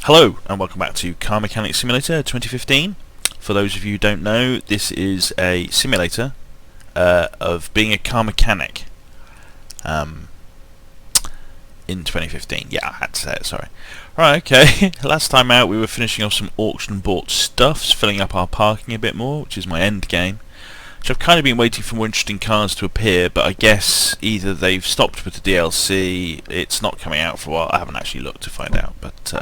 Hello and welcome back to Car Mechanic Simulator 2015. For those of you who don't know, this is a simulator of being a car mechanic in 2015. Yeah, I had to say it, sorry. Right, okay. Last time out we were finishing off some auction bought stuffs, filling up our parking a bit more, which is my end game. Which I've kind of been waiting for more interesting cars to appear, but I guess either they've stopped with the DLC, it's not coming out for a while. I haven't actually looked to find out, but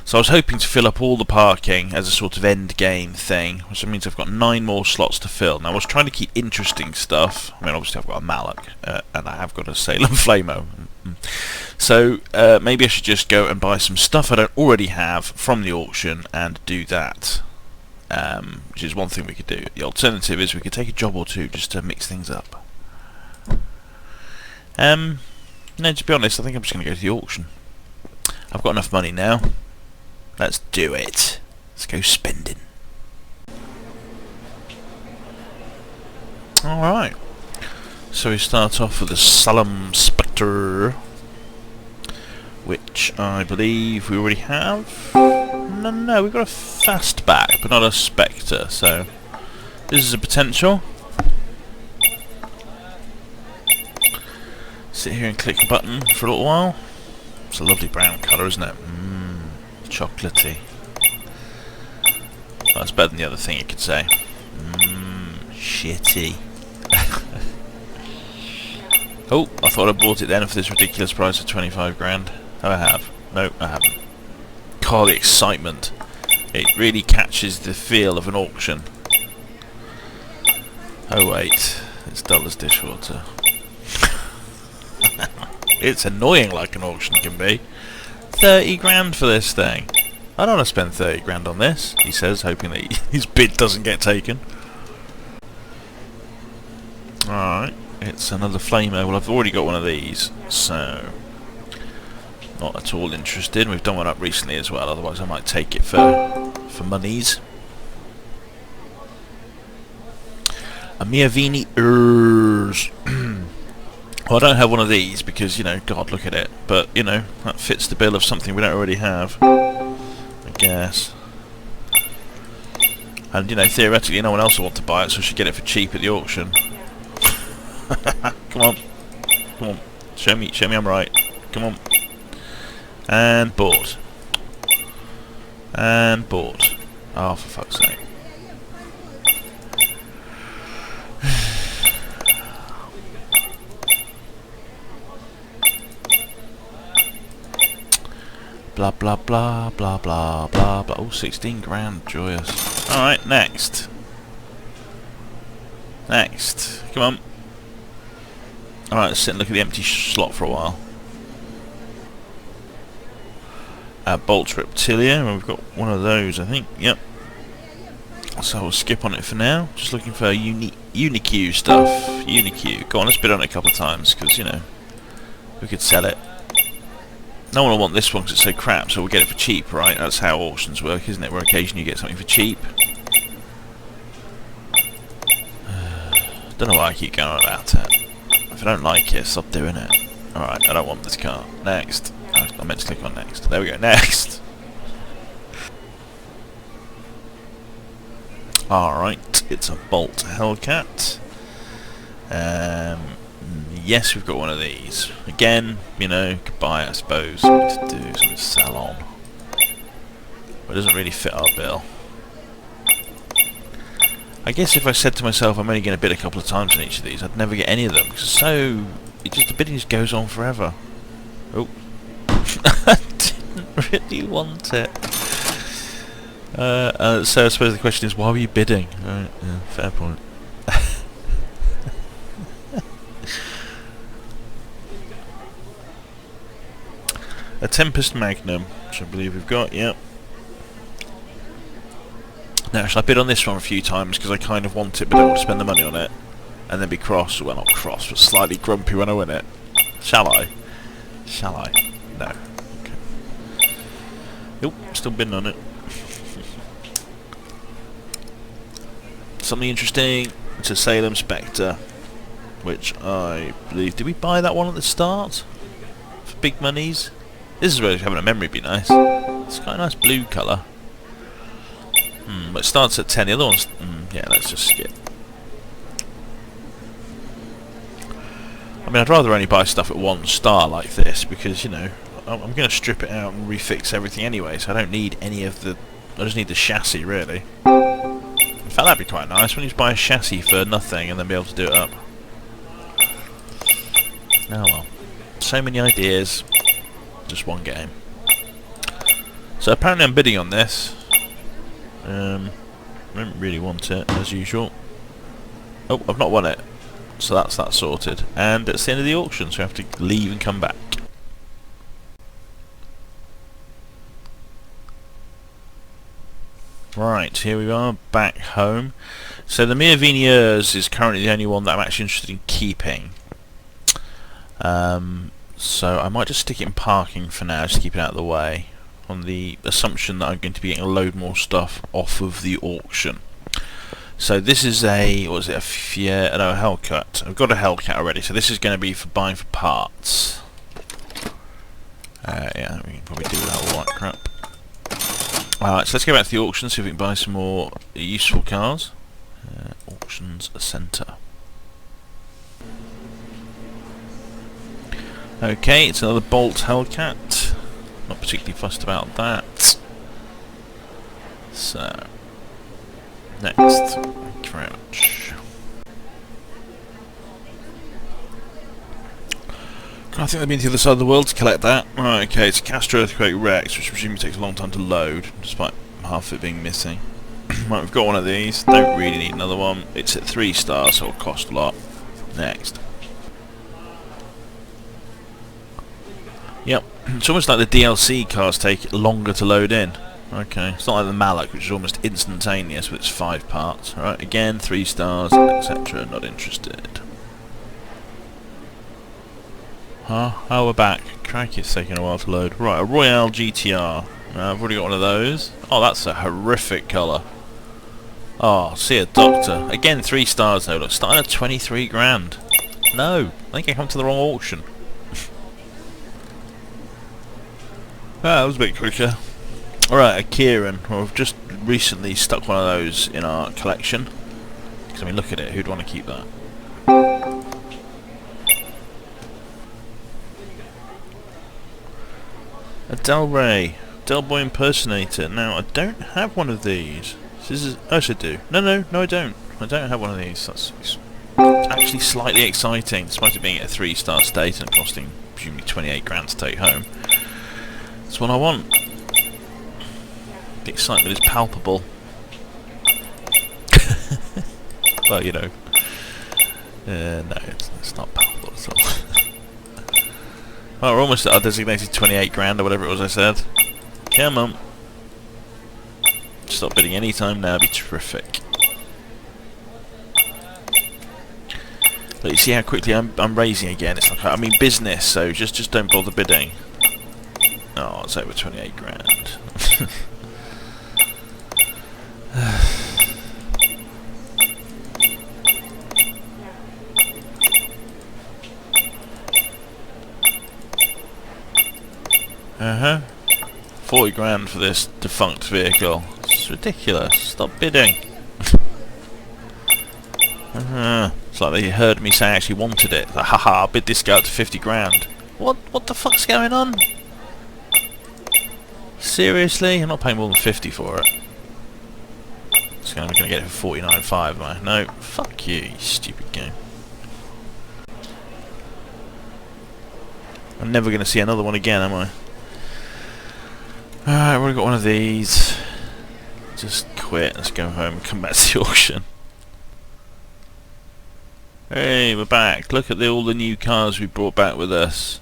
so I was hoping to fill up all the parking as a sort of end game thing, which means I've got 9 more slots to fill. Now I was trying to keep interesting stuff. I mean, obviously I've got a Mallock, and I have got a Salem Flamo. So maybe I should just go and buy some stuff I don't already have from the auction and do that. Which is one thing we could do. The alternative is we could take a job or two just to mix things up. No, to be honest, I think I'm just going to go to the auction. I've got enough money now. Let's do it. Let's go spending. Alright. So we start off with the Salem Spectre, which I believe we already have. No, we've got a Fastback, but not a Spectre, so this is a potential. Sit here and click a button for a little while. It's a lovely brown colour, isn't it? Chocolatey. Well, that's better than the other thing you could say. Shitty. Oh, I thought I bought it then for this ridiculous price of 25 grand. Oh, I have. No, I haven't. God, the excitement. It really catches the feel of an auction. Oh wait, it's dull as dishwater. It's annoying like an auction can be. 30 grand for this thing. I don't want to spend 30 grand on this, he says, hoping that his bid doesn't get taken. Alright, it's another Flamo. Well, I've already got one of these, so not at all interested. We've done one up recently as well, otherwise I might take it for monies. A Miavini Urs. Well, I don't have one of these because, you know, God, look at it. But, you know, that fits the bill of something we don't already have, I guess. And, you know, theoretically no one else will want to buy it, so I should get it for cheap at the auction. Come on. Come on. Show me I'm right. Come on. And bought. And bought. Oh, for fuck's sake. Blah blah blah blah blah blah blah. Oh, 16 grand, joyous. Alright, next. Next. Come on. Alright, let's sit and look at the empty slot for a while. Bolts Reptilia, well, we've got one of those, I think. Yep. So we'll skip on it for now. Just looking for Unique stuff. Unique. Go on, let's bid on it a couple of times, because, you know, we could sell it. No one will want this one because it's so crap, so we'll get it for cheap, right? That's how auctions work, isn't it? Where occasionally you get something for cheap. Don't know why I keep going on about it. If I don't like it, stop doing it. Alright, I don't want this car. Next. I meant to click on next. There we go, next! Alright, it's a Bolt Hellcat. Yes, we've got one of these. Again, you know, could buy it, I suppose. Something to do, something to sell on. But it doesn't really fit our bill. I guess if I said to myself I'm only going to bid a couple of times on each of these, I'd never get any of them. Because the bidding just goes on forever. Oh. I didn't really want it. So I suppose the question is, why were you bidding? Right, yeah, fair point. A Tempest Magnum, which I believe we've got, yep. Now, shall I bid on this one a few times because I kind of want it but don't want to spend the money on it? And then be cross, well not cross, but slightly grumpy when I win it? Shall I? Shall I? No. Okay. Nope, still bidding on it. Something interesting, it's a Salem Spectre, which I believe, did we buy that one at the start? For big monies? This is where having a memory would be nice. It's got a nice blue colour. But it starts at 10. The other ones... yeah, let's just skip. I mean, I'd rather only buy stuff at 1 star like this, because, you know, I'm going to strip it out and refix everything anyway, so I don't need any of the... I just need the chassis, really. In fact, that'd be quite nice when you just buy a chassis for nothing and then be able to do it up. Oh well. So many ideas. Just one game. So apparently I'm bidding on this. I don't really want it, as usual. Oh, I've not won it. So that's that sorted. And it's the end of the auction, so I have to leave and come back. Right, here we are, back home. So the Mia Vigneuse is currently the only one that I'm actually interested in keeping. So I might just stick it in parking for now, just to keep it out of the way, on the assumption that I'm going to be getting a load more stuff off of the auction. So this is a, what is it, a Hellcat. I've got a Hellcat already, so this is going to be for buying for parts. Yeah, we can probably do without all that crap. Alright, so let's go back to the auction, see if we can buy some more useful cars. Auctions Centre. Okay, it's another Bolt Hellcat. Not particularly fussed about that. So, next. Thank you very much. I think they've been to the other side of the world to collect that. Right, okay, it's a Castro Earthquake Rex, which presumably takes a long time to load, despite half of it being missing. Right, we've got one of these. Don't really need another one. It's at 3 stars, so it'll cost a lot. Next. Yep, it's almost like the DLC cars take longer to load in. Okay, it's not like the Malak, which is almost instantaneous with its 5 parts. Right, again, 3 stars, etc. Not interested. Huh? Oh, we're back. Crikey, it's taking a while to load. Right, a Royale GTR. I've already got one of those. Oh, that's a horrific colour. Oh, see a doctor. Again, 3 stars though. Look, starting at 23 grand. No, I think I come to the wrong auction. That was a bit quicker. Alright, a Kieran. Well, we've just recently stuck one of those in our collection. Because, I mean, look at it. Who'd want to keep that? A Del Rey. Del Boy Impersonator. Now, I don't have one of these. This is... Oh, yes, I do. No, I don't. I don't have one of these. That's actually slightly exciting, despite it being at a 3-star state and costing, presumably, 28 grand to take home. That's what I want. The excitement is palpable. Well, you know. No, it's not palpable at all. Well, we're almost at our designated 28 grand or whatever it was I said. Come on. Stop bidding any time now, it'd be terrific. But you see how quickly I'm raising again. It's like, I mean, business, so just don't bother bidding. Oh, it's over 28 grand. Uh-huh. 40 grand for this defunct vehicle. It's ridiculous. Stop bidding. It's like they heard me say I actually wanted it. Like, haha, I'll bid this guy up to 50 grand. What the fuck's going on? Seriously? I'm not paying more than 50 for it. So I'm going to get it for 49.5, am I? No. Fuck you, you stupid game. I'm never going to see another one again, am I? Alright, we've got one of these. Just quit. Let's go home and come back to the auction. Hey, we're back. Look at all the new cars we brought back with us.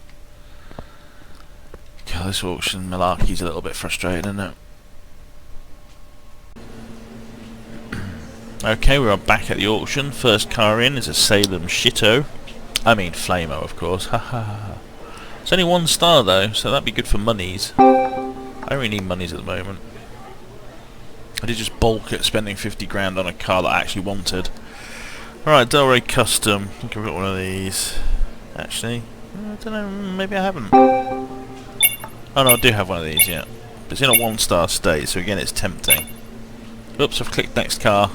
God, this auction malarkey's a little bit frustrating, isn't it? Okay, we are back at the auction. First car in is a Salem Shitto. I mean Flamo, of course. Ha ha ha. It's only 1 star though, so that'd be good for monies. I don't really need monies at the moment. I did just bulk at spending 50 grand on a car that I actually wanted. Alright, Del Rey Custom. I think I've got one of these. Actually, I don't know, maybe I haven't. Oh no, I do have one of these, yeah. But it's in a 1-star state, so again it's tempting. Oops, I've clicked next car.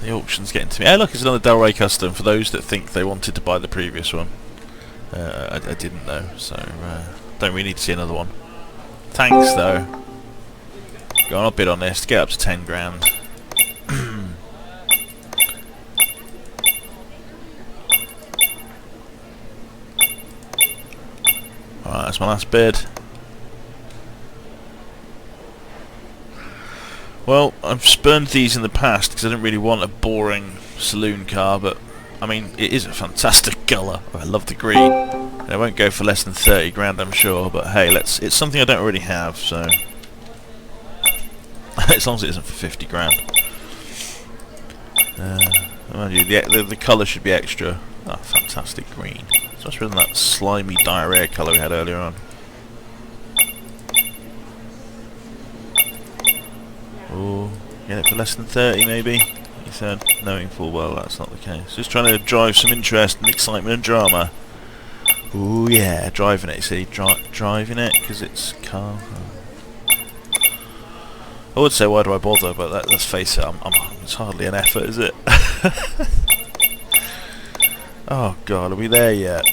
The auction's getting to me. Hey look, it's another Del Rey Custom for those that think they wanted to buy the previous one. I didn't though, so don't really need to see another one. Thanks though. Go on, I'll bid on this to get up to 10 grand. Alright, that's my last bid. Well, I've spurned these in the past because I didn't really want a boring saloon car, but I mean, it is a fantastic colour. I love the green. And it won't go for less than 30 grand, I'm sure, but hey, it's something I don't already have, so as long as it isn't for 50 grand. Mind you, the colour should be extra. Oh, fantastic green. It's much better than that slimy diarrhea colour we had earlier on. Oh, get it for less than 30 maybe, he said, knowing full well that's not the case. Just trying to drive some interest and excitement and drama. Oh yeah, driving it, see, driving it, because it's car. I would say why do I bother, but let's face it, it's hardly an effort, is it? Oh god, are we there yet?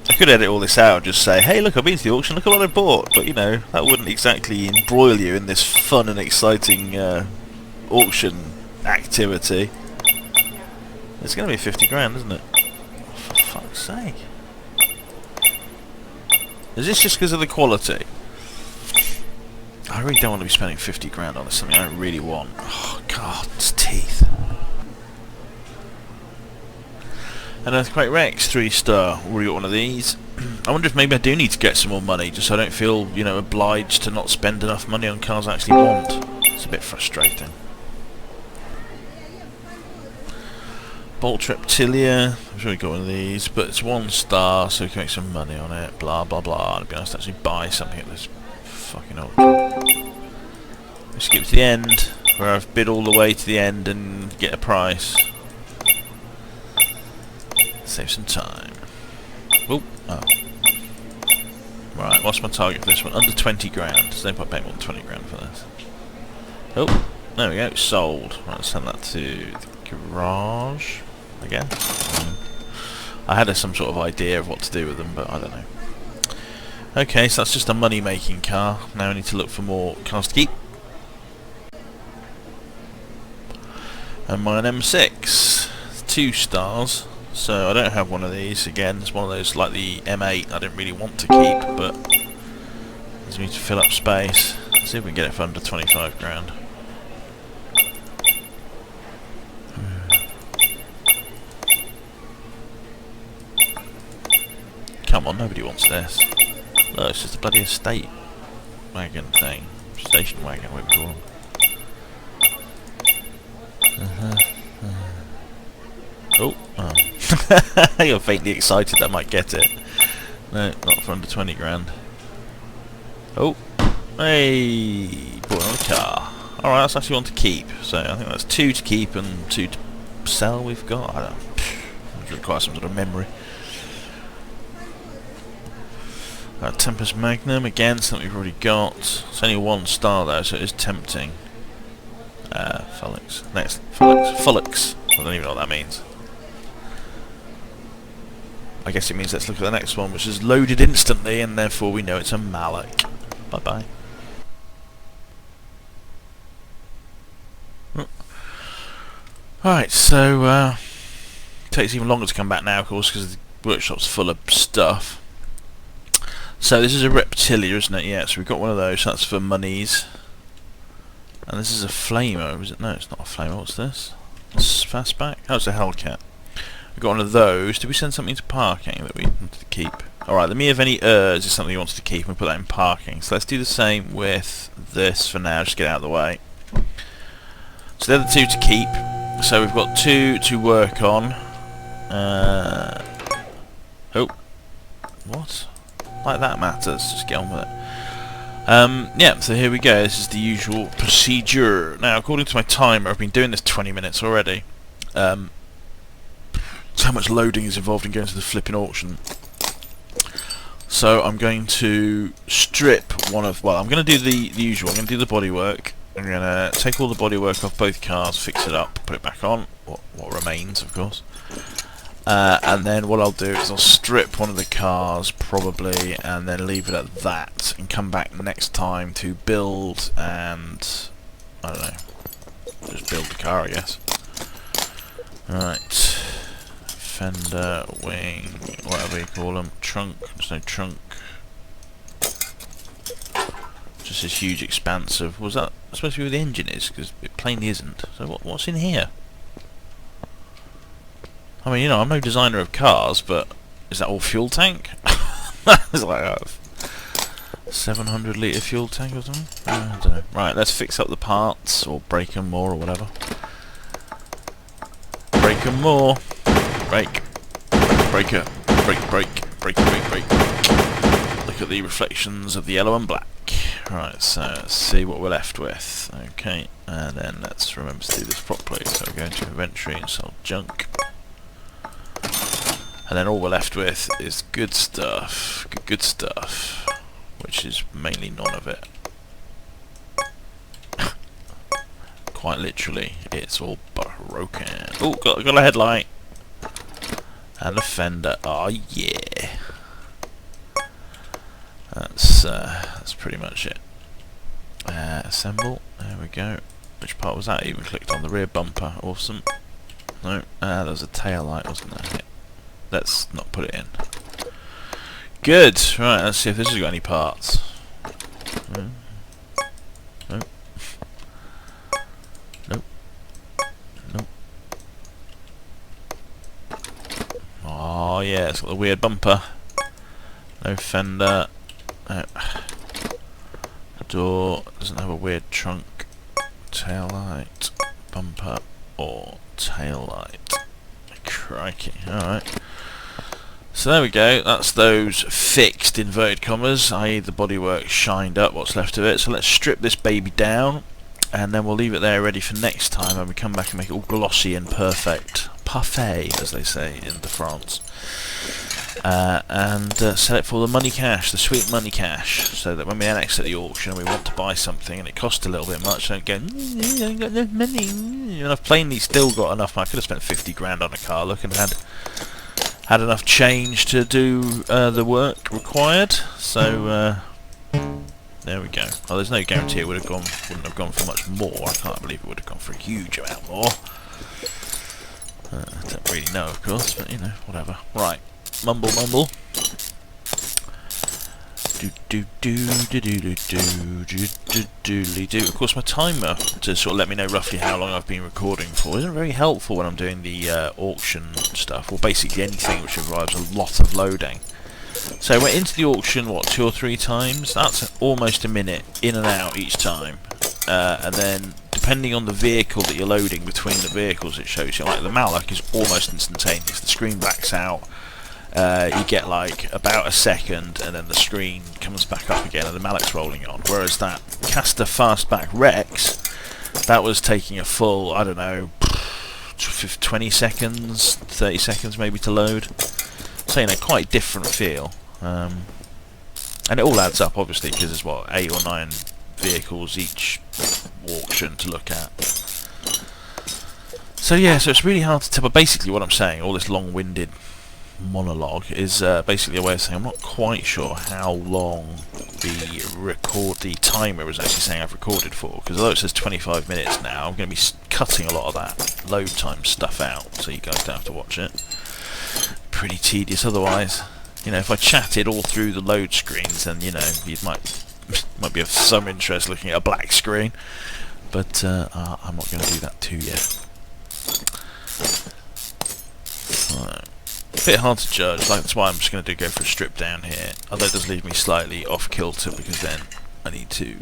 I could edit all this out and just say, hey look, I've been to the auction, look at what I bought, but you know, that wouldn't exactly embroil you in this fun and exciting auction activity. It's going to be 50 grand, isn't it? For fuck's sake. Is this just because of the quality? I really don't want to be spending 50 grand on something I don't really want. Oh god, it's teeth. An Earthquake Rex, 3-star. Already got one of these. I wonder if maybe I do need to get some more money, just so I don't feel, you know, obliged to not spend enough money on cars I actually want. It's a bit frustrating. Bolt Reptilia. I'm sure we got one of these, but it's 1-star, so we can make some money on it. Blah blah blah. It'd be nice to actually buy something at this fucking auction. We skip to the end, where I've bid all the way to the end and get a price. Save some time. Oh. Right, what's my target for this one? Under 20 grand. There's no point paying more than 20 grand for this. Oh, there we go. Sold. Right, let's send that to the garage again. I had some sort of idea of what to do with them, but I don't know. Okay, so that's just a money-making car. Now I need to look for more cars to keep. And mine M6. 2 stars. So I don't have one of these. Again, it's one of those like the M8 I didn't really want to keep, but I need to fill up space. Let's see if we can get it for under 25 grand. Come on, nobody wants this. Look, it's just a bloody estate wagon thing. Station wagon, whatever you call them. Oh. You're faintly excited that I might get it. No, not for under 20 grand. Oh. Hey, bought another car. Alright, that's actually one to keep. So I think that's 2 to keep and 2 to sell we've got. I don't know. It requires some sort of memory. Tempest Magnum, again, something we've already got. It's only 1-star though, so it is tempting. Fullux. Next, Fullux. I don't even know what that means. I guess it means let's look at the next one, which is loaded instantly, and therefore we know it's a Malik. Bye-bye. Alright, so takes even longer to come back now, of course, because the workshop's full of stuff. So this is a Reptilia, isn't it? Yeah, so we've got one of those, so that's for monies. And this is a Flamer, is it? No, it's not a Flamer, what's this? It's Fastback? Oh, it's a Hellcat. We've got one of those. Did we send something to parking that we wanted to keep? Alright, the Mia Veni Urs is something we wanted to keep, and we put that in parking. So let's do the same with this for now, just get it out of the way. So they're the 2 to keep. So we've got 2 to work on. Oh. What? Like that matters, just get on with it. Yeah, so here we go, this is the usual procedure. Now, according to my timer, I've been doing this 20 minutes already. That's how much loading is involved in going to the flipping auction. So I'm going to strip one of... Well, I'm going to do the usual. I'm going to do the bodywork. I'm going to take all the bodywork off both cars, fix it up, put it back on. What remains, of course. And then what I'll do is I'll strip one of the cars, probably, and then leave it at that, and come back next time to build and... I don't know. Just build the car, I guess. Right. Fender, wing, whatever you call them. Trunk. There's no trunk. Just this huge expanse of... Was that supposed to be where the engine is? Because it plainly isn't. So what's in here? I mean, you know, I'm no designer of cars, but is that all fuel tank? It's like a 700 litre fuel tank or something? I don't know. Right, let's fix up the parts, or break them more, or whatever. Break them more. Break. Breaker. Break. Look at the reflections of the yellow and black. Right, so let's see what we're left with. Okay, and then let's remember to do this properly. So we're going to inventory and sell junk. And then all we're left with is good stuff. Good stuff. Which is mainly none of it. Quite literally, it's all broken. Oh, got a headlight. And a fender. Oh yeah. That's pretty much it. Assemble. There we go. Which part was that? Even clicked on the rear bumper. Awesome. No. There was a tail light, wasn't there? Yeah. Let's not put it in. Good. Right. Let's see if this has got any parts. Nope. Nope. Oh yeah, it's got the weird bumper. No fender. No. The door doesn't have a weird trunk. Tail light, bumper, or tail light. Crikey! All right. So there we go. That's those fixed inverted commas, i.e. the bodywork shined up. What's left of it. So let's strip this baby down, and then we'll leave it there ready for next time when we come back and make it all glossy and perfect. Parfait, as they say in the France. And sell it for the money cash, the sweet money cash, so that when we exit the auction and we want to buy something and it costs a little bit much, don't go, I ain't got enough money. And I've plainly still got enough. I could have spent 50 grand on a car, look, and had enough change to do the work required. So there we go. Well, there's no guarantee it wouldn't have gone for much more. I can't believe it would have gone for a huge amount more. I don't really know, of course, but you know, whatever. Right. Mumble. Do. Of course, my timer to sort of let me know roughly how long I've been recording for isn't very helpful when I'm doing the auction stuff, or basically anything which involves a lot of loading. So I went into the auction, what, 2 or 3 times? That's almost a minute in and out each time, and then depending on the vehicle that you're loading between the vehicles, it shows you. Like the Malak is almost instantaneous. The screen backs out. You get like about a second, and then the screen comes back up again, and the Malak's rolling on. Whereas that Caster Fastback Rex, that was taking a full, I don't know, 20 seconds, 30 seconds maybe to load. So, you know, quite different feel. And it all adds up, obviously, because there's, what, 8 or 9 vehicles each auction to look at. So, yeah, so it's really hard to tell. But basically what I'm saying, all this long-winded monologue, is basically a way of saying I'm not quite sure how long the timer is actually saying I've recorded for, because although it says 25 minutes now, I'm going to be cutting a lot of that load time stuff out, so you guys don't have to watch it. Pretty tedious otherwise. You know, if I chatted all through the load screens, then, you know, you might be of some interest looking at a black screen, but I'm not going to do that to you. So, a bit hard to judge, like that's why I'm just going to go for a strip down here, although it does leave me slightly off kilter, because then I need to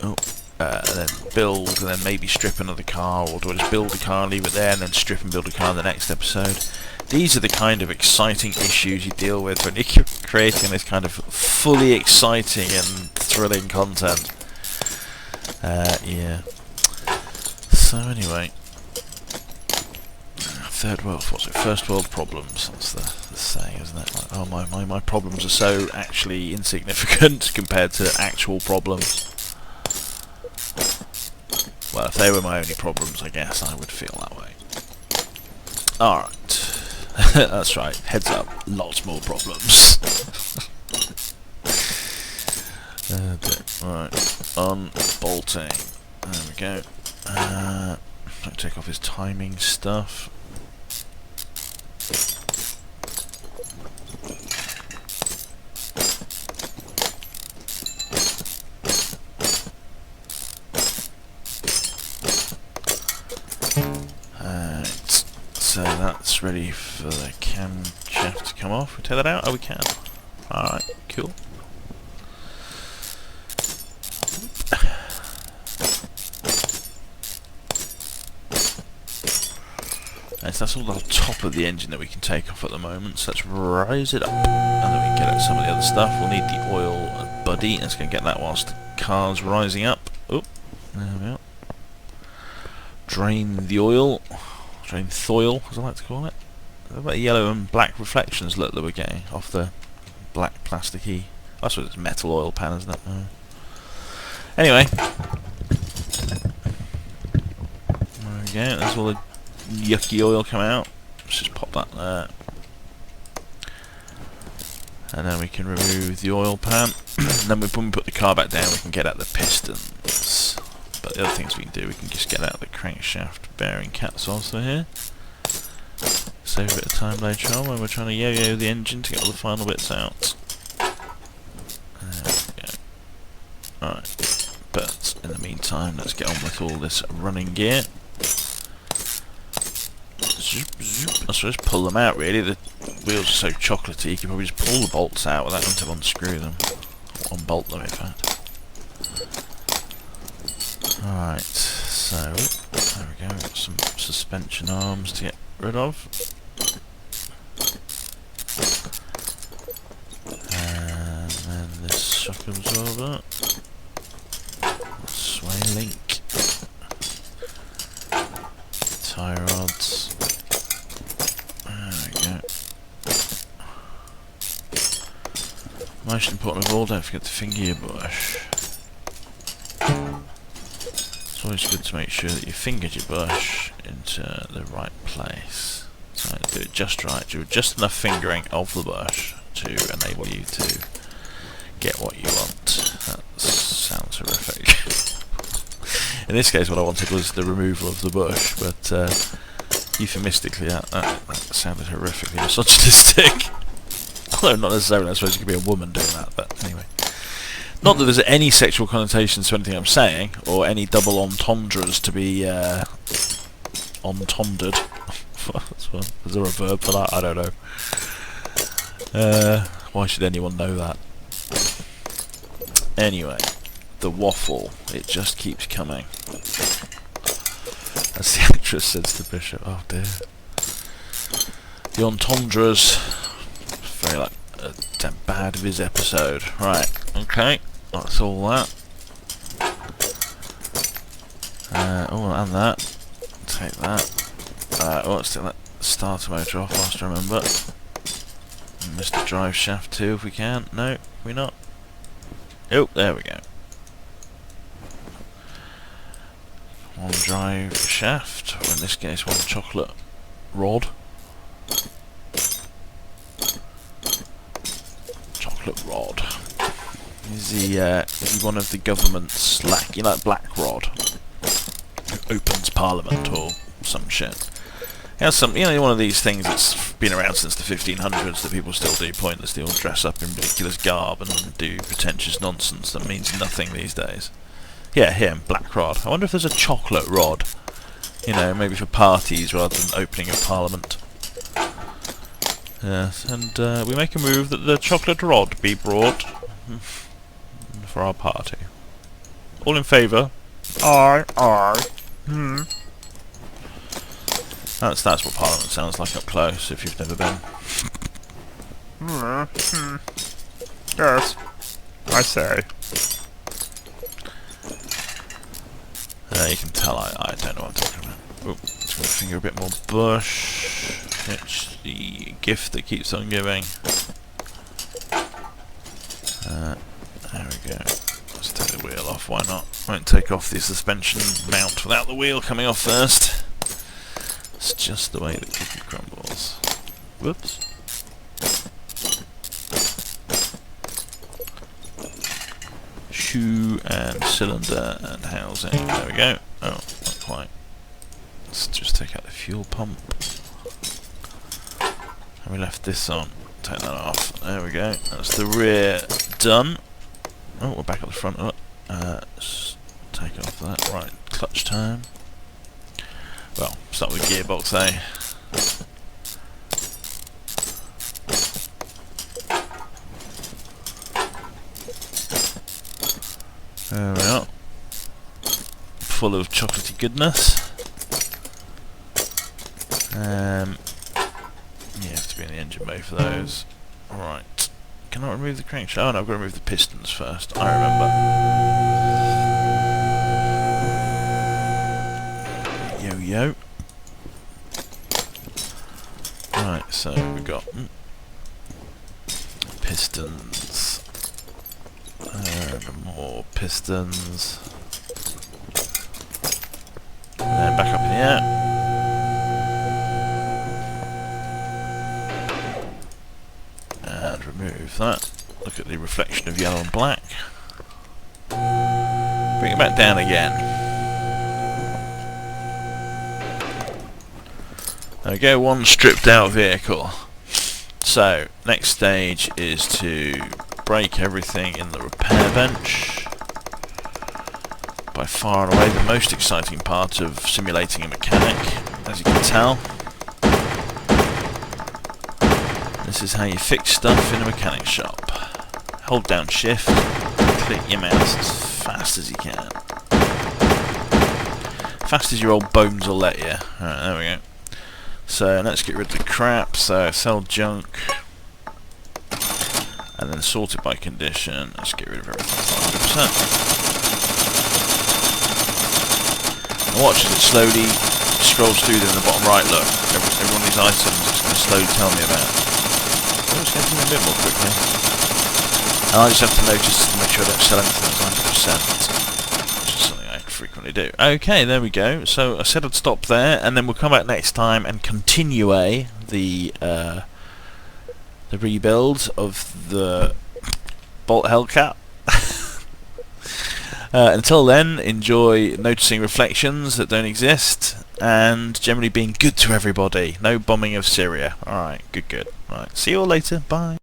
and then build and then maybe strip another car, or do I just build a car and leave it there and then strip and build a car in the next episode? These are the kind of exciting issues you deal with when you're creating this kind of fully exciting and thrilling content. Yeah. So anyway, I third world, what's it? First world problems. That's the saying, isn't it? Like, oh, my problems are so actually insignificant compared to actual problems. Well, if they were my only problems, I guess I would feel that way. Alright. That's right. Heads up. Lots more problems. Right. Unbolting. There we go. Take off his timing stuff. So that's ready for the camshaft to come off. We take that out? Oh, we can. Alright, cool. And so that's all the top of the engine that we can take off at the moment. So let's rise it up. And then we can get at some of the other stuff. We'll need the oil buddy. Let's go get that whilst the car's rising up. Oh, there we are. Drain the oil. Drain thoil, as I like to call it. What about the yellow and black reflections look that we're getting off the black plasticky... I suppose it's metal oil pan, isn't it? Anyway. There we go, there's all the yucky oil come out. Let's just pop that there. And then we can remove the oil pan. And then when we put the car back down, we can get out the pistons. But the other things we can do, we can just get out the crankshaft bearing caps also here. Save a bit of time later on when we're trying to yo-yo the engine to get all the final bits out. There we go. Alright, but in the meantime, let's get on with all this running gear. Zoop, zoop. I suppose pull them out really, the wheels are so chocolatey, you can probably just pull the bolts out without having to unscrew them. Or unbolt them in fact. Alright, so there we go, we've got some suspension arms to get rid of. And then this shock absorber. Sway link. Tie rods. There we go. Most important of all, don't forget to finger your bush. It's always good to make sure that you fingered your bush into the right place. So do it just right, do just enough fingering of the bush to enable you to get what you want. That sounds horrific. In this case what I wanted was the removal of the bush, but euphemistically that sounded horrifically misogynistic. Although not necessarily, I suppose it could be a woman doing that, but anyway. Not that there's any sexual connotations to anything I'm saying, or any double entendres to be entendred. Is there a verb for that? I don't know. Why should anyone know that? Anyway, the waffle, it just keeps coming. As the actress says to Bishop, oh dear. The entendres, very like a bad Viz episode. Right, okay. That's all that. Oh, and that. Take that. Oh, let's take that starter motor off whilst I remember. Mr. Drive shaft too, if we can. No, we not. Oh, there we go. One drive shaft, or in this case, one chocolate rod. Chocolate rod. Is he one of the government's like BlackRod, who opens Parliament or some shit? He has some, one of these things that's been around since the 1500s that people still do pointlessly, or dress up in ridiculous garb and do pretentious nonsense that means nothing these days. Yeah, him, BlackRod. I wonder if there's a chocolate rod, maybe for parties rather than opening of Parliament. Yes, and we make a move that the chocolate rod be brought for our party. All in favour? Aye, aye. That's what Parliament sounds like up close, if you've never been. Yes, I say. You can tell I don't know what I'm talking about. Ooh, let's Finger a bit more bush. It's the gift that keeps on giving. There we go. Let's take the wheel off, why not? Won't take off the suspension mount without the wheel coming off first. It's just the way the cookie crumbles. Whoops. Shoe and cylinder and housing. There we go. Oh, not quite. Let's just take out the fuel pump. And we left this on. Take that off. There we go. That's the rear done. Oh, we're back at the front. Let's take off that. Right, clutch time. Well, start with gearbox, eh? There we are. Full of chocolatey goodness. You have to be in the engine bay for those. Right. Can I remove the crankshaft? Oh no, I've got to remove the pistons first. I remember. Yo. Right, so we've got pistons. More pistons. And then back up in the air. And remove that. Look at the reflection of yellow and black. Bring it back down again. There we go, one stripped out vehicle. So, next stage is to break everything in the repair bench. By far and away the most exciting part of simulating a mechanic, as you can tell. This is how you fix stuff in a mechanic shop. Hold down shift, click your mouse as fast as you can. Fast as your old bones will let you. Alright, there we go. So let's get rid of the crap, so sell junk. And then sort it by condition. Let's get rid of everything 100%. And watch as it slowly scrolls through them in the bottom right, look. Every one of these items it's going to slowly tell me about. Oh, it's getting a bit more quickly. And I just have to notice to make sure I don't sell anything that's 100%. Which is something I frequently do. Okay, there we go. So I said I'd stop there, and then we'll come back next time and continue the rebuild of the Bolt Hellcat. Until then, enjoy noticing reflections that don't exist, and generally being good to everybody. No bombing of Syria. Alright, good. Alright, see you all later. Bye.